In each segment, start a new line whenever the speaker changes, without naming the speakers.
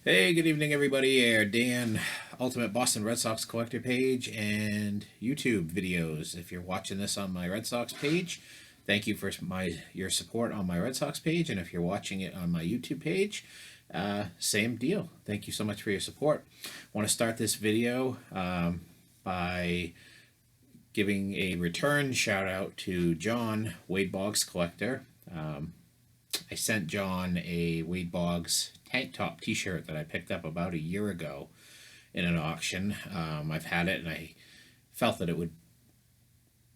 Hey, good evening, everybody. Dan, Ultimate Boston Red Sox Collector page and YouTube videos. If you're watching this on my Red Sox page, thank you for your support on my Red Sox page. And if you're watching it on my YouTube page, same deal. Thank you so much for your support. I want to start this video by giving a return shout out to John, Wade Boggs Collector. I sent John a Wade Boggs tank top t-shirt that I picked up about a year ago in an auction. I've had it and I felt that it would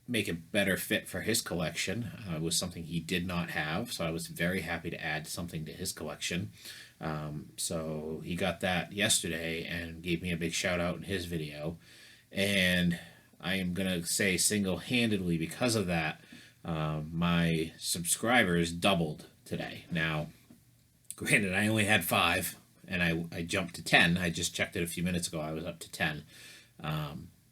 make a better fit for his collection. It was something he did not have, so I was very happy to add something to his collection. So he got that yesterday and gave me a big shout out in his video. And I am going to say single-handedly because of that, my subscribers doubled today. Now, granted, I only had 5, and I jumped to 10. I just checked it a few minutes ago. I was up to 10.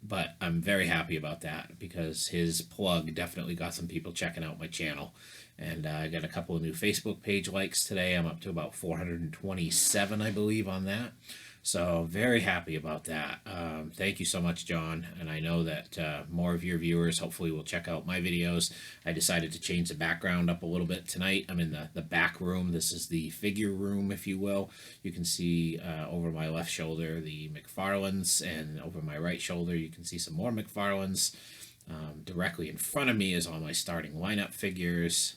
But I'm very happy about that because his plug definitely got some people checking out my channel. And I got a couple of new Facebook page likes today. I'm up to about 427, I believe, on that. So very happy about that. Thank you so much, John. And I know that more of your viewers hopefully will check out my videos. I decided to change the background up a little bit tonight. I'm in the back room. This is the figure room, if you will. You can see over my left shoulder the McFarlanes, and over my right shoulder you can see some more McFarlanes. Directly in front of me is all my starting lineup figures.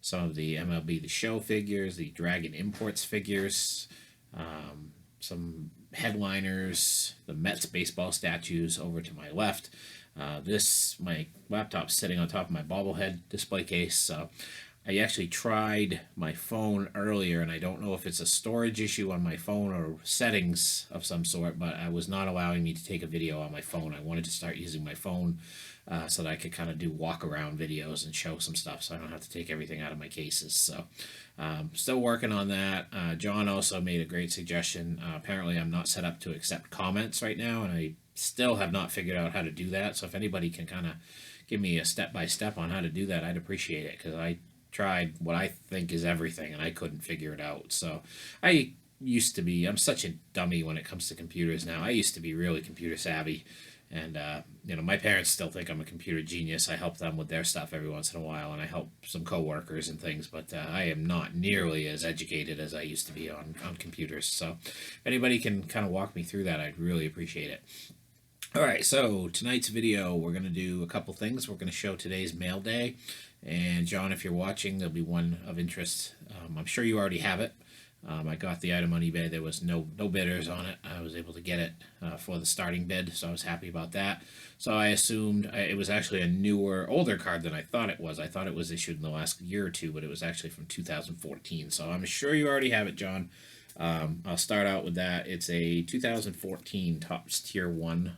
Some of the MLB The Show figures, the Dragon Imports figures. Some headliners, the Mets baseball statues over to my left. My laptop's sitting on top of my bobblehead display case. So I actually tried my phone earlier, and I don't know if it's a storage issue on my phone or settings of some sort, but I was not allowing me to take a video on my phone. I wanted to start using my phone so that I could kind of do walk around videos and show some stuff so I don't have to take everything out of my cases. So still working on that. John also made a great suggestion. Apparently I'm not set up to accept comments right now, and I still have not figured out how to do that. So if anybody can kind of give me a step-by-step on how to do that, I'd appreciate it, because I tried what I think is everything and I couldn't figure it out. So I'm such a dummy when it comes to computers now. I used to be really computer savvy, and my parents still think I'm a computer genius. I help them with their stuff every once in a while, and I help some coworkers and things, but I am not nearly as educated as I used to be on computers. So if anybody can kind of walk me through that, I'd really appreciate it. All right, so tonight's video, we're going to do a couple things. We're going to show today's mail day. And John, if you're watching, there'll be one of interest. I'm sure you already have it. I got the item on eBay. There was no bidders on it. I was able to get it for the starting bid, so I was happy about that. So I assumed it was actually a older card than I thought it was. I thought it was issued in the last year or two, but it was actually from 2014. So I'm sure you already have it, John. I'll start out with that. It's a 2014 Topps Tier 1.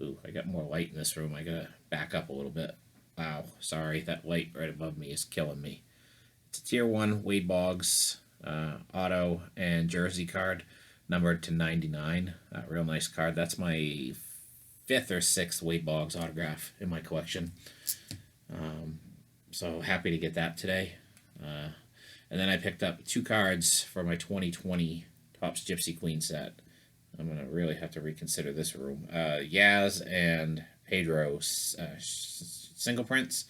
Ooh, I got more light in this room. I gotta back up a little bit. Wow, sorry, that light right above me is killing me. It's a Tier 1 Wade Boggs auto and jersey card, numbered to 99. Real nice card. That's my 5th or 6th Wade Boggs autograph in my collection. So happy to get that today. And then I picked up 2 cards for my 2020 Topps Gypsy Queen set. I'm going to really have to reconsider this room. Yaz and Pedro single prints.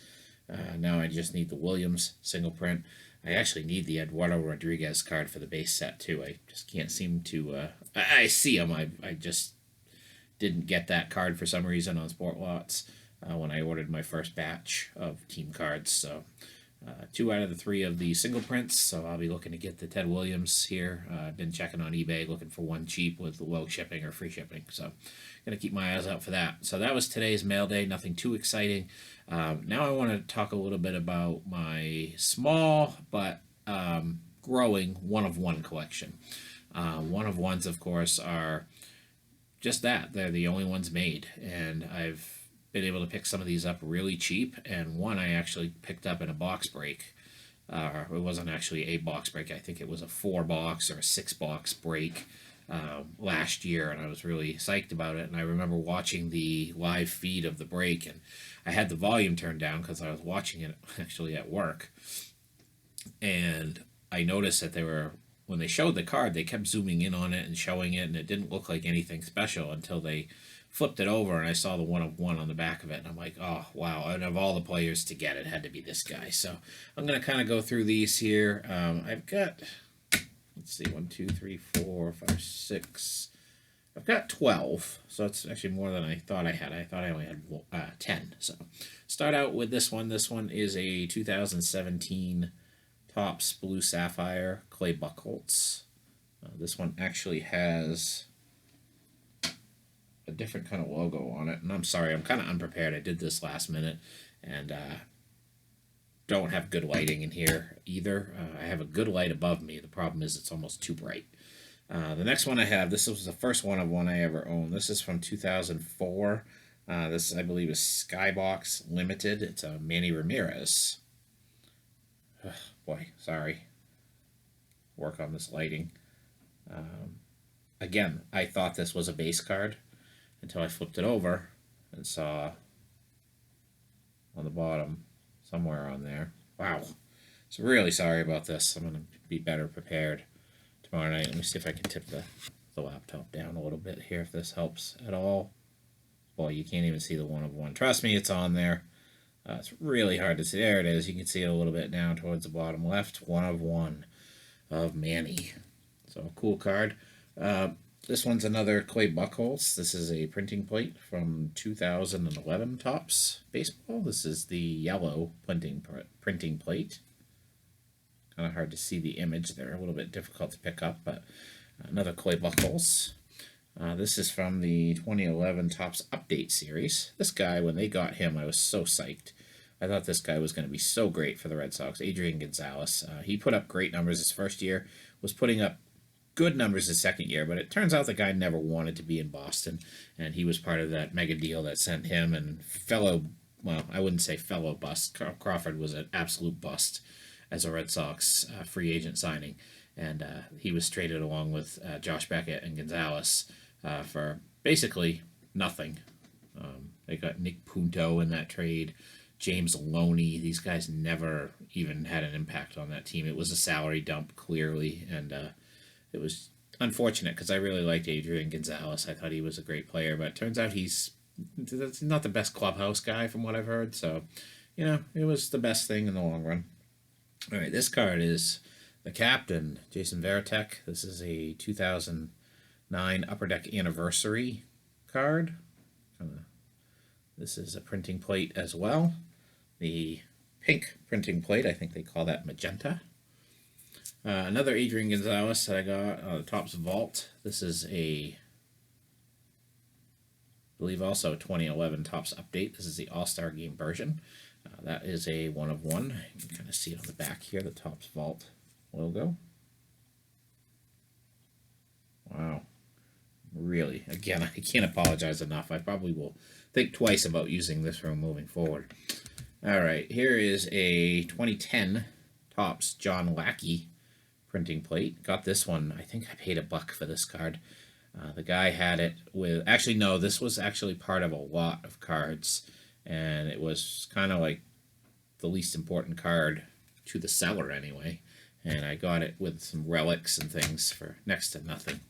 Now I just need the Williams single print. I actually need the Eduardo Rodriguez card for the base set too. I just can't seem to... I see them. I just didn't get that card for some reason on Sport Lots when I ordered my first batch of team cards. So 2 out of the 3 of the single prints, so I'll be looking to get the Ted Williams here. I've been checking on eBay looking for one cheap with low shipping or free shipping, so gonna keep my eyes out for that. So that was today's mail day, nothing too exciting. Now I want to talk a little bit about my small but growing one-of-one collection. One-of-ones, of course, are just that. They're the only ones made, and I've been able to pick some of these up really cheap, and one I actually picked up in a box break. It wasn't actually a box break. I think it was a 4-box or a 6-box break last year, and I was really psyched about it. And I remember watching the live feed of the break, and I had the volume turned down because I was watching it actually at work, and I noticed that there were when they showed the card, they kept zooming in on it and showing it, and it didn't look like anything special until they flipped it over and I saw the 1/1 on the back of it, and I'm like, oh wow! And of all the players to get, it had to be this guy. So I'm gonna kind of go through these here. I've got, let's see, 1, 2, 3, 4, 5, 6. I've got 12, so it's actually more than I thought I had. I thought I only had 10. So start out with this one. This one is a 2017 Topps Blue Sapphire Clay Buchholz. This one actually has a different kind of logo on it, and I'm sorry, I'm kind of unprepared. I did this last minute, and don't have good lighting in here either. I have a good light above me. The problem is it's almost too bright. The next one I have, this was the first one of one I ever owned. This is from 2004. This, I believe, is Skybox Limited. It's a Manny Ramirez. Ugh, boy, sorry. Work on this lighting. Again, I thought this was a base card until I flipped it over and saw on the bottom, somewhere on there. Wow. So really sorry about this. I'm going to be better prepared tomorrow night. Let me see if I can tip the laptop down a little bit here, if this helps at all. Boy, you can't even see the 1/1. Trust me, it's on there. It's really hard to see. There it is. You can see it a little bit down towards the bottom left. 1/1 of Manny. So, cool card. This one's another Clay Buchholz. This is a printing plate from 2011 Topps Baseball. This is the yellow printing plate. Kind of hard to see the image there. A little bit difficult to pick up, but another Clay Buchholz. This is from the 2011 Topps Update Series. This guy, when they got him, I was so psyched. I thought this guy was going to be so great for the Red Sox. Adrian Gonzalez. He put up great numbers his first year, was putting up good numbers his second year, but it turns out the guy never wanted to be in Boston, and he was part of that mega deal that sent him and well, I wouldn't say fellow bust. Crawford was an absolute bust as a Red Sox free agent signing, and he was traded along with Josh Beckett and Gonzalez for basically nothing. They got Nick Punto in that trade, James Loney. These guys never even had an impact on that team. It was a salary dump, clearly, and it was unfortunate because I really liked Adrian Gonzalez. I thought he was a great player, but it turns out he's not the best clubhouse guy from what I've heard. So, it was the best thing in the long run. All right, this card is the captain, Jason Varitek. This is a 2009 Upper Deck Anniversary card. This is a printing plate as well. The pink printing plate, I think they call that magenta. Another Adrian Gonzalez that I got, Topps Vault. This is I believe also 2011 Topps Update. This is the All-Star Game version. That is a 1/1. You can kind of see it on the back here, the Topps Vault logo. Wow. Really, again, I can't apologize enough. I probably will think twice about using this room moving forward. All right, here is a 2010 Topps John Lackey printing plate. Got this one. I think I paid $1 for this card. The guy had it with... Actually, no, this was actually part of a lot of cards, and it was kind of like the least important card to the seller anyway. And I got it with some relics and things for next to nothing.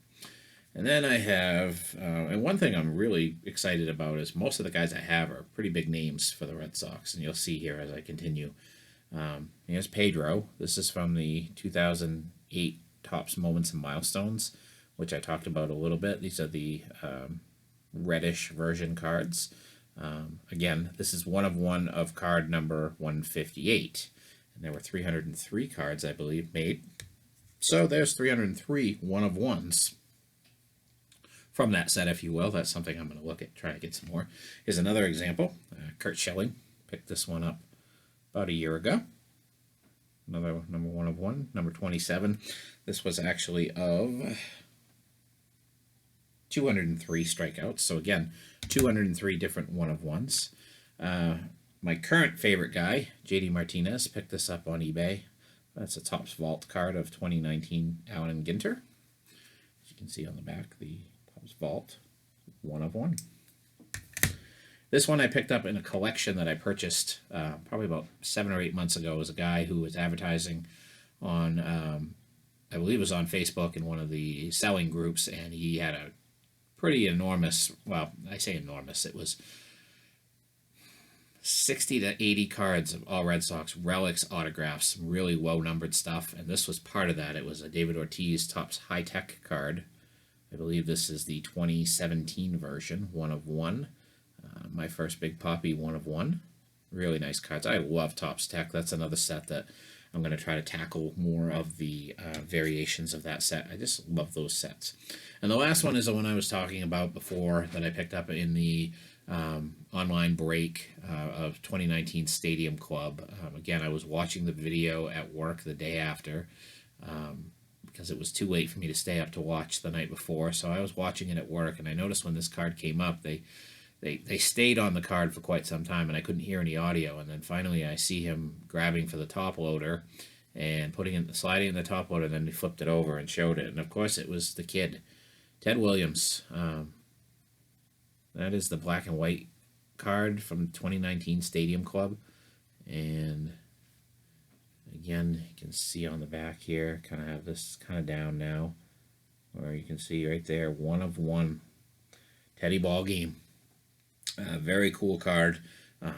And then I have... and one thing I'm really excited about is most of the guys I have are pretty big names for the Red Sox, and you'll see here as I continue. Here's Pedro. This is from the 2008 Topps Moments and Milestones, which I talked about a little bit. These are the reddish version cards. Again, this is 1/1 of card number 158. And there were 303 cards, I believe, made. So there's 303 1/1s from that set, if you will. That's something I'm going to look at, try to get some more. Here's another example. Kurt Schilling picked this one up about a year ago. Another number 1/1, number 27. This was actually of 203 strikeouts. So again, 203 different 1/1s. My current favorite guy, JD Martinez, picked this up on eBay. That's a Topps Vault card of 2019 Allen Ginter. As you can see on the back, the Topps Vault 1/1. This one I picked up in a collection that I purchased probably about 7 or 8 months ago. It was a guy who was advertising on I believe it was on Facebook in one of the selling groups, and he had a pretty enormous, well, I say enormous, it was 60 to 80 cards of all Red Sox relics, autographs, some really low numbered stuff, and this was part of that. It was a David Ortiz Topps High Tech card. I believe this is the 2017 version, 1/1. My first big poppy, 1/1. Really nice cards. I love Topps Tech. That's another set that I'm going to try to tackle more of the variations of that set. I just love those sets. And the last one is the one I was talking about before that I picked up in the online break of 2019 Stadium Club. Again, I was watching the video at work the day after because it was too late for me to stay up to watch the night before. So I was watching it at work, and I noticed when this card came up, they stayed on the card for quite some time, and I couldn't hear any audio. And then finally, I see him grabbing for the top loader and sliding in the top loader. And then he flipped it over and showed it. And of course, it was the kid, Ted Williams. That is the black and white card from 2019 Stadium Club. And again, you can see on the back here, kind of have this kind of down now, where you can see right there, 1/1 Teddy ball game. Very cool card. I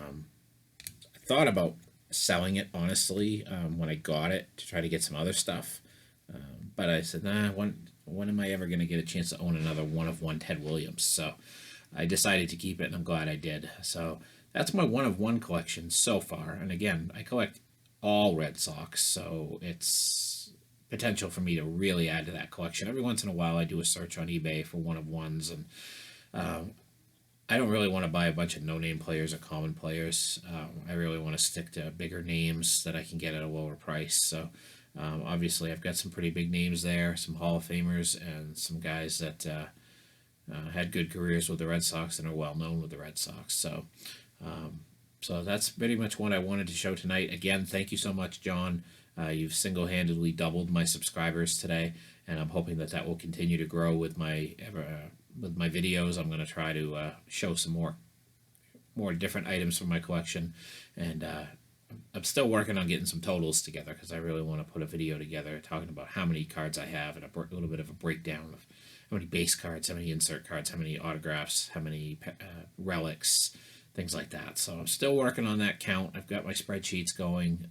thought about selling it, honestly, when I got it to try to get some other stuff. But I said, nah, when am I ever going to get a chance to own another 1/1 Ted Williams? So I decided to keep it, and I'm glad I did. So that's my 1/1 collection so far. And again, I collect all Red Sox, so it's potential for me to really add to that collection. Every once in a while, I do a search on eBay for 1/1s, and I don't really want to buy a bunch of no-name players or common players. I really want to stick to bigger names that I can get at a lower price. So obviously I've got some pretty big names there, some Hall of Famers, and some guys that had good careers with the Red Sox and are well known with the Red Sox. So that's pretty much what I wanted to show tonight. Again, thank you so much, John. You've single-handedly doubled my subscribers today, and I'm hoping that will continue to grow with my videos. I'm going to try to show some more different items from my collection, and I'm still working on getting some totals together because I really want to put a video together talking about how many cards I have and a little bit of a breakdown of how many base cards, how many insert cards, how many autographs, how many relics, things like that. So I'm still working on that count. I've got my spreadsheets going.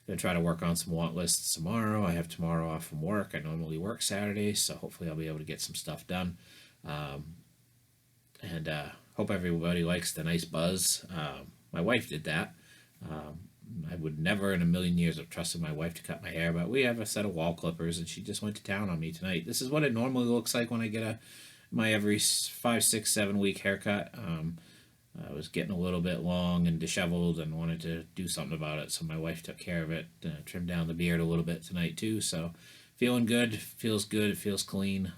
Going to try to work on some want lists tomorrow. I have tomorrow off from work. I normally work Saturdays, so hopefully I'll be able to get some stuff done. And hope everybody likes the nice buzz. My wife did that. I would never in a million years have trusted my wife to cut my hair, but we have a set of wall clippers, and she just went to town on me tonight. This is what it normally looks like when I get my every 5, 6, 7 week haircut. I was getting a little bit long and disheveled and wanted to do something about it, so my wife took care of it, trimmed down the beard a little bit tonight too. So feeling good, feels good, it feels clean.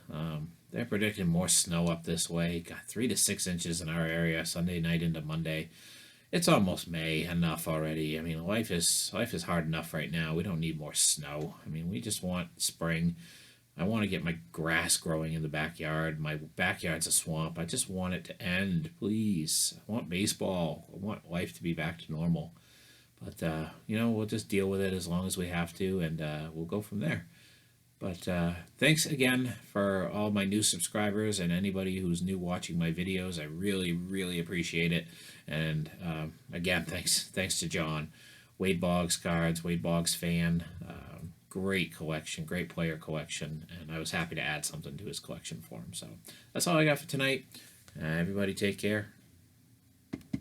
They're predicting more snow up this way. Got 3 to 6 inches in our area Sunday night into Monday. It's almost May, enough already. I mean, life is hard enough right now. We don't need more snow. I mean, we just want spring. I want to get my grass growing in the backyard. My backyard's a swamp. I just want it to end, please. I want baseball. I want life to be back to normal. But, we'll just deal with it as long as we have to, and we'll go from there. But thanks again for all my new subscribers and anybody who's new watching my videos. I really, really appreciate it. And again, thanks to John. Wade Boggs cards, Wade Boggs fan. Great collection, great player collection, and I was happy to add something to his collection for him. So that's all I got for tonight. Everybody take care.